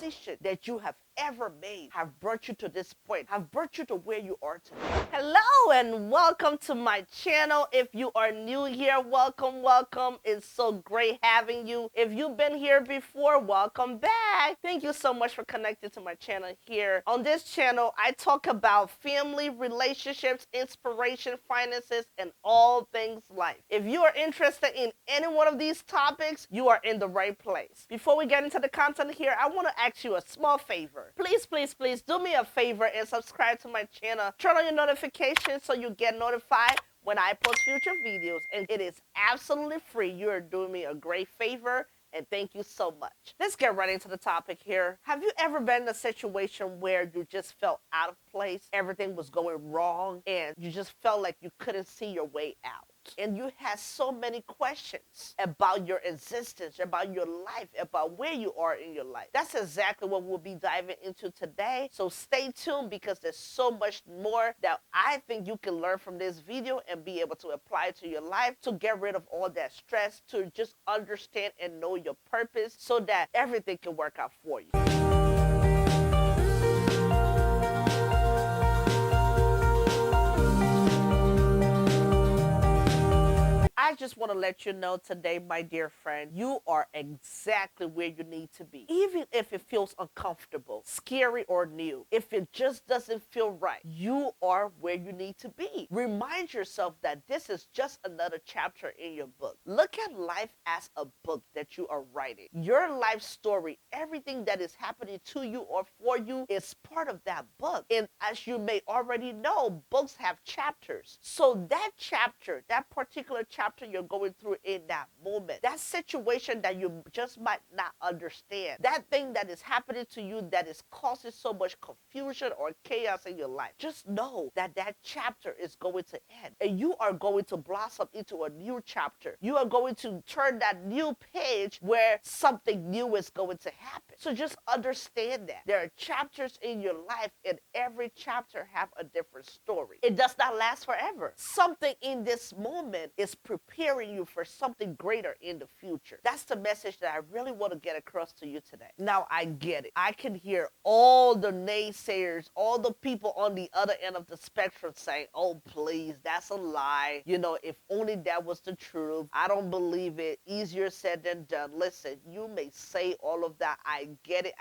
decision that you have ever made have brought you to this point, have brought you to where you are today. Hello and welcome to my channel. If you are new here, welcome, welcome. It's so great having you. If you've been here before, welcome back. Thank you so much for connecting to my channel here. On this channel, I talk about family, relationships, inspiration, finances, and all things life. If you are interested in any one of these topics, you are in the right place. Before we get into the content here, I want to ask you a small favor. Please do me a favor and subscribe to my channel. Turn on your notifications so you get notified when I post future videos, and it is absolutely free. You are doing me a great favor, and thank you so much. Let's get right into the topic here. Have you ever been in a situation where you just felt out of place? Everything was going wrong, and you just felt like you couldn't see your way out? And you had so many questions about your existence, about your life, about where you are in your life. That's exactly what we'll be diving into today. So stay tuned, because there's so much more that I think you can learn from this video and be able to apply to your life to get rid of all that stress, to just understand and know your purpose so that everything can work out for you. I just want to let you know today, my dear friend, you are exactly where you need to be. Even if it feels uncomfortable, scary, or new, if it just doesn't feel right, you are where you need to be. Remind yourself that this is just another chapter in your book. Look at life as a book that you are writing. Your life story, everything that is happening to you or for you, is part of that book. And as you may already know, books have chapters. So that chapter, that particular chapter you're going through in that moment, that situation that you just might not understand, that thing that is happening to you that is causing so much confusion or chaos in your life, just know that that chapter is going to end, and you are going to blossom into a new chapter. You are going to turn that new page where something new is going to happen. So just understand that there are chapters in your life, and every chapter have a different story. It does not last forever. Something in this moment is preparing you for something greater in the future. That's the message that I really want to get across to you today. Now, I get it. I can hear all the naysayers, all the people on the other end of the spectrum saying, oh, please, that's a lie. You know, if only that was the truth. I don't believe it. Easier said than done. Listen, you may say all of that. I get it,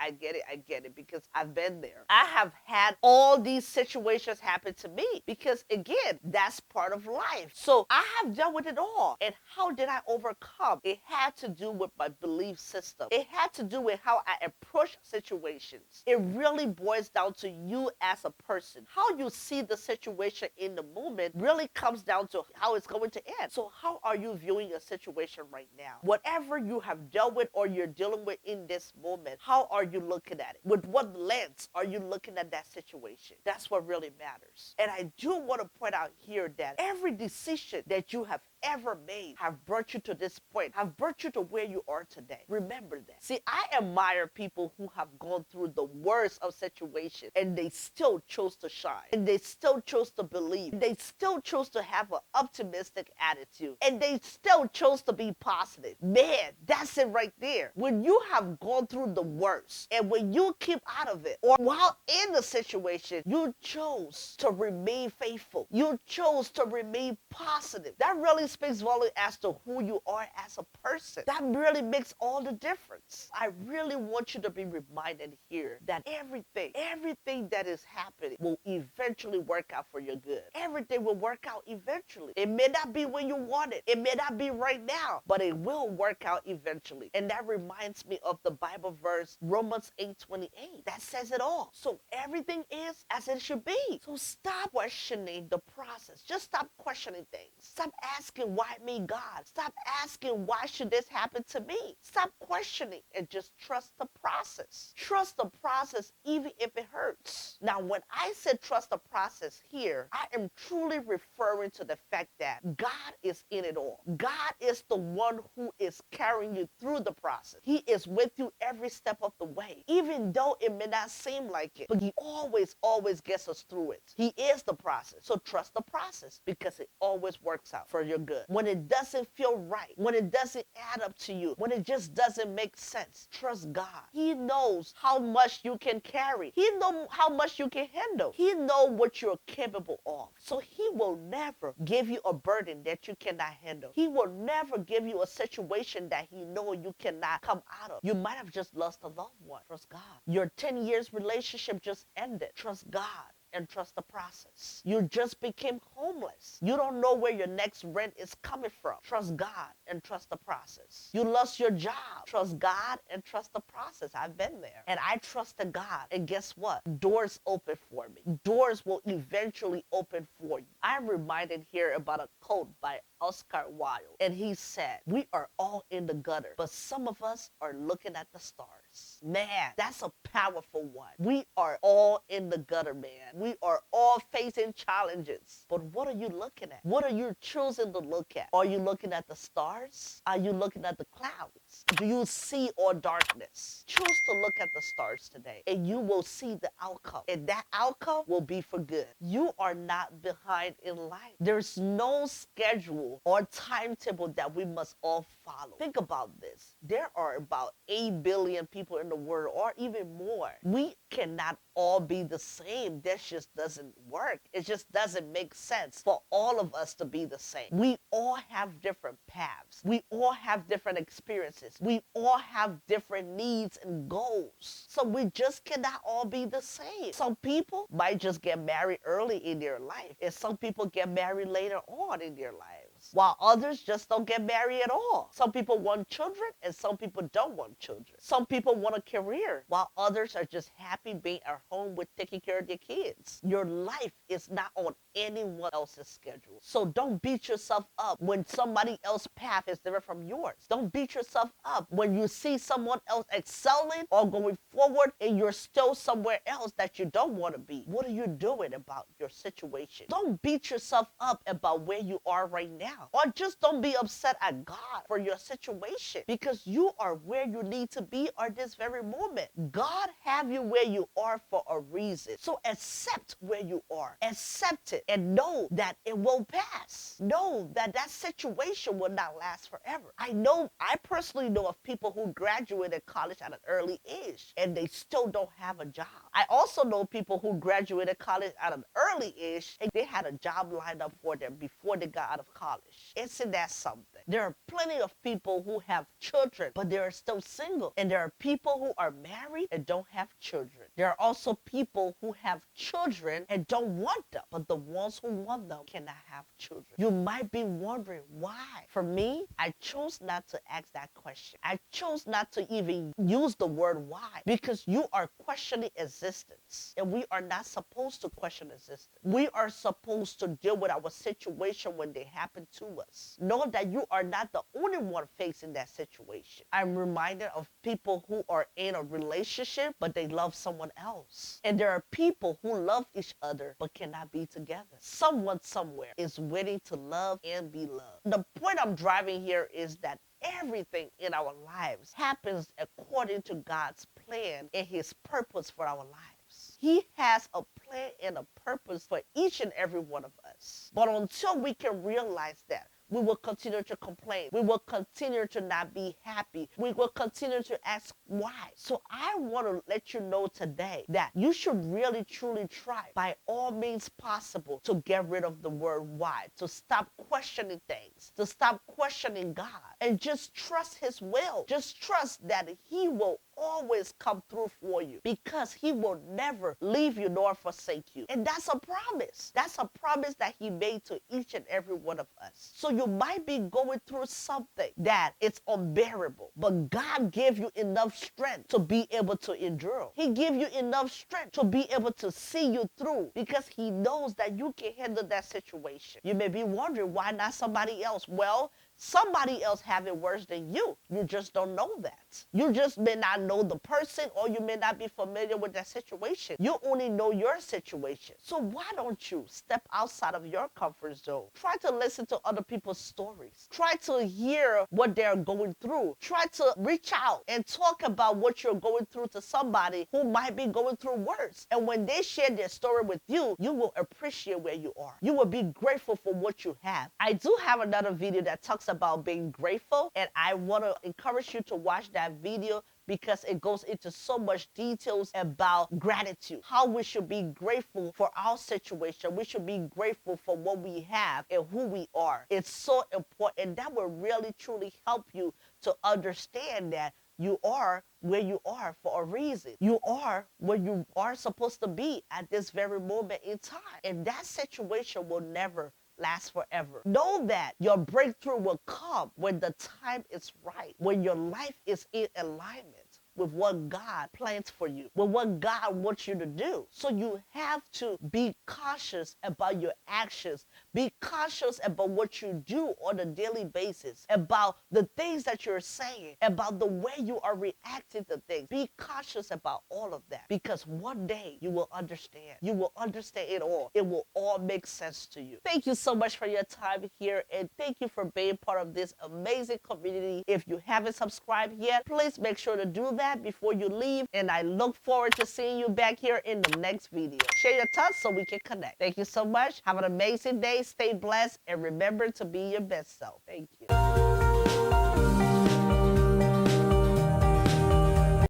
because I've been there. I have had all these situations happen to me because, again, that's part of life. So I have dealt with it all. And how did I overcome? It had to do with my belief system. It had to do with how I approach situations. It really boils down to you as a person. How you see the situation in the moment really comes down to how it's going to end. So how are you viewing a situation right now? Whatever you have dealt with or you're dealing with in this moment, how are you looking at it? With what lens are you looking at that situation? That's what really matters. And I do want to point out here that every decision that you have ever made have brought you to this point, have brought you to where you are today. Remember that. See, I admire people who have gone through the worst of situations and they still chose to shine, and they still chose to believe, they still chose to have an optimistic attitude, and they still chose to be positive. Man, that's it right there. When you have gone through the worst and when you keep out of it, or while in the situation, you chose to remain faithful, you chose to remain positive, that really speaks volume as to who you are as a person. That really makes all the difference. I really want you to be reminded here that everything that is happening will eventually work out for your good. Everything will work out eventually. It may not be when you want it. It may not be right now, but it will work out eventually. And that reminds me of the Bible verse, Romans 8:28. That says it all. So everything is as it should be. So stop questioning the process. Just stop questioning things. Stop asking, why me, God? Stop asking, why should this happen to me? Stop questioning and just trust the process. Trust the process even if it hurts. Now, when I said trust the process here, I am truly referring to the fact that God is in it all. God is the one who is carrying you through the process. He is with you every step of the way. Even though it may not seem like it, but He always gets us through it. He is the process. So trust the process, because it always works out for your good, when it doesn't feel right, when it doesn't add up to you, when it just doesn't make sense, trust God. He knows how much you can carry. He knows how much you can handle. He knows what you're capable of. So he will never give you a burden that you cannot handle. He will never give you a situation that he knows you cannot come out of. You might have just lost a loved one. Trust God. Your 10 years relationship just ended. Trust God and trust the process. You just became homeless. You don't know where your next rent is coming from. Trust God and trust the process. You lost your job. Trust God and trust the process. I've been there. And I trusted God. And guess what? Doors open for me. Doors will eventually open for you. I'm reminded here about a quote by Oscar Wilde. And he said, "We are all in the gutter, but some of us are looking at the stars." Man, that's a powerful one. We are all in the gutter, man. We are all facing challenges. But what are you looking at? What are you choosing to look at? Are you looking at the stars? Are you looking at the clouds? Do you see all darkness? Choose to look at the stars today, and you will see the outcome. And that outcome will be for good. You are not behind in life. There's no schedule or timetable that we must all follow. Think about this. There are about 8 billion people in the world, or even more. We cannot all be the same. That just doesn't work. It just doesn't make sense for all of us to be the same. We all have different paths. We all have different experiences. We all have different needs and goals. So we just cannot all be the same. Some people might just get married early in their life, and some people get married later on in their lives, while others just don't get married at all. Some people want children, and some people don't want children. Some people want a career, while others are just happy being at home with taking care of their kids. Your life is not on anyone else's schedule. So don't beat yourself up when somebody else's path is different from yours. Don't beat yourself up when you see someone else excelling or going forward and you're still somewhere else that you don't want to be. What are you doing about your situation? Don't beat yourself up about where you are right now. Or just don't be upset at God for your situation, because you are where you need to be at this very moment. God have you where you are for a reason. So accept where you are. Accept it and know that it will pass. Know that that situation will not last forever. I personally know of people who graduated college at an early age and they still don't have a job. I also know people who graduated college at an early age and they had a job lined up for them before they got out of college. Isn't that something? There are plenty of people who have children, but they are still single. And there are people who are married and don't have children. There are also people who have children and don't want them, but the ones who want them cannot have children. You might be wondering why. For me, I chose not to ask that question. I chose not to even use the word why, because you are questioning existence, and we are not supposed to question existence. We are supposed to deal with our situation when they happen to us. Know that you are not the only one facing that situation. I'm reminded of people who are in a relationship, but they love someone else. And there are people who love each other, but cannot be together. Someone somewhere is waiting to love and be loved. The point I'm driving here is that everything in our lives happens according to God's plan and his purpose for our lives. He has a plan and a purpose for each and every one of us. But until we can realize that, we will continue to complain. We will continue to not be happy. We will continue to ask why. So I want to let you know today that you should really truly try by all means possible to get rid of the word why, to stop questioning things, to stop questioning God, and just trust his will. Just trust that he will always come through for you, because he will never leave you nor forsake you. And that's a promise. That's a promise that he made to each and every one of us. So you might be going through something that it's unbearable, but God gave you enough strength to be able to endure. He gave you enough strength to be able to see you through, because he knows that you can handle that situation. You may be wondering, why not somebody else? Well, Somebody else have it worse than you. You just don't know that. You just may not know the person, or you may not be familiar with that situation. You only know your situation. So why don't you step outside of your comfort zone? Try to listen to other people's stories. Try to hear what they're going through. Try to reach out and talk about what you're going through to somebody who might be going through worse. And when they share their story with you, you will appreciate where you are. You will be grateful for what you have. I do have another video that talks about being grateful, and I want to encourage you to watch that video because it goes into so much details about gratitude, how we should be grateful for our situation. We should be grateful for what we have and who we are. It's so important, and that will really truly help you to understand that you are where you are for a reason. You are where you are supposed to be at this very moment in time. And that situation will never last forever. Know that your breakthrough will come when the time is right, when your life is in alignment with what God plans for you, with what God wants you to do. So you have to be cautious about your actions. Be cautious about what you do on a daily basis, about the things that you're saying, about the way you are reacting to things. Be cautious about all of that, because one day you will understand. You will understand it all. It will all make sense to you. Thank you so much for your time here, and thank you for being part of this amazing community. If you haven't subscribed yet, please make sure to do that before you leave, and I look forward to seeing you back here in the next video. Share your thoughts so we can connect. Thank you so much. Have an amazing day. Stay blessed, and remember to be your best self. Thank you.